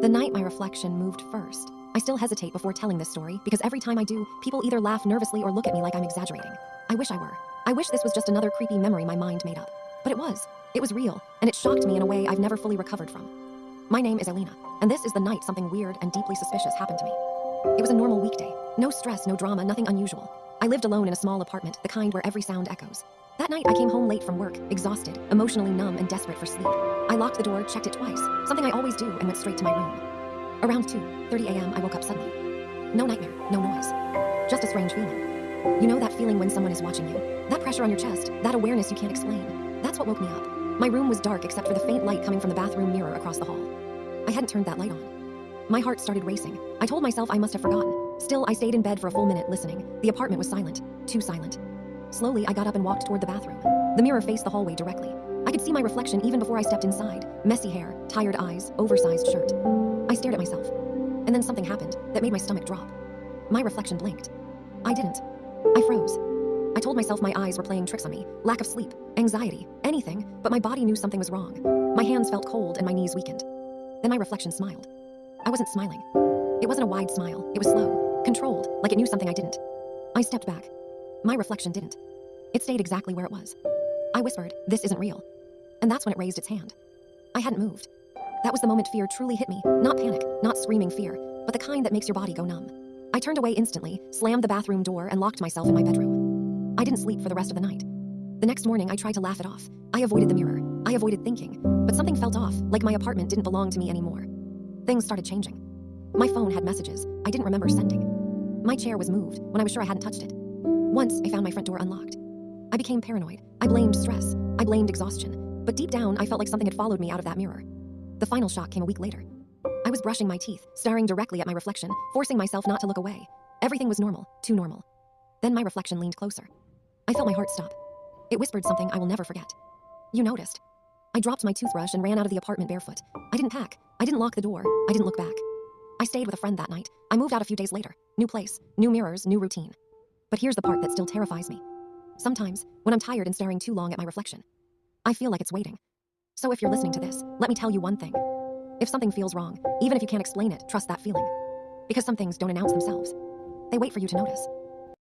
The night my reflection moved first. I still hesitate before telling this story because every time I do, people either laugh nervously or look at me like I'm exaggerating. I wish I were. I wish this was just another creepy memory my mind made up. But it was. It was real, and it shocked me in a way I've never fully recovered from. My name is Elena, and this is the night something weird and deeply suspicious happened to me. It was a normal weekday. No stress, no drama, nothing unusual. I lived alone in a small apartment, the kind where every sound echoes. That night, I came home late from work, exhausted, emotionally numb and desperate for sleep. I locked the door, checked it twice, something I always do, and went straight to my room. Around 2:30 a.m., I woke up suddenly. No nightmare, no noise. Just a strange feeling. You know that feeling when someone is watching you? That pressure on your chest, that awareness you can't explain. That's what woke me up. My room was dark except for the faint light coming from the bathroom mirror across the hall. I hadn't turned that light on. My heart started racing. I told myself I must have forgotten. Still, I stayed in bed for a full minute listening. The apartment was silent. Too silent. Slowly, I got up and walked toward the bathroom. The mirror faced the hallway directly. I could see my reflection even before I stepped inside. Messy hair, tired eyes, oversized shirt. I stared at myself. And then something happened that made my stomach drop. My reflection blinked. I didn't. I froze. I told myself my eyes were playing tricks on me. Lack of sleep, anxiety, anything, but my body knew something was wrong. My hands felt cold and my knees weakened. Then my reflection smiled. I wasn't smiling. It wasn't a wide smile. It was slow, controlled, like it knew something I didn't. I stepped back. My reflection didn't. It stayed exactly where it was. I whispered, "This isn't real." And that's when it raised its hand. I hadn't moved. That was the moment fear truly hit me. Not panic, not screaming fear, but the kind that makes your body go numb. I turned away instantly, slammed the bathroom door, and locked myself in my bedroom. I didn't sleep for the rest of the night. The next morning, I tried to laugh it off. I avoided the mirror. I avoided thinking. But something felt off, like my apartment didn't belong to me anymore. Things started changing. My phone had messages I didn't remember sending. My chair was moved when I was sure I hadn't touched it. Once, I found my front door unlocked. I became paranoid. I blamed stress. I blamed exhaustion. But deep down, I felt like something had followed me out of that mirror. The final shock came a week later. I was brushing my teeth, staring directly at my reflection, forcing myself not to look away. Everything was normal, too normal. Then my reflection leaned closer. I felt my heart stop. It whispered something I will never forget. "You noticed." I dropped my toothbrush and ran out of the apartment barefoot. I didn't pack. I didn't lock the door. I didn't look back. I stayed with a friend that night. I moved out a few days later. New place, new mirrors, new routine. But here's the part that still terrifies me. Sometimes, when I'm tired and staring too long at my reflection, I feel like it's waiting. So if you're listening to this, let me tell you one thing. If something feels wrong, even if you can't explain it, trust that feeling. Because some things don't announce themselves. They wait for you to notice.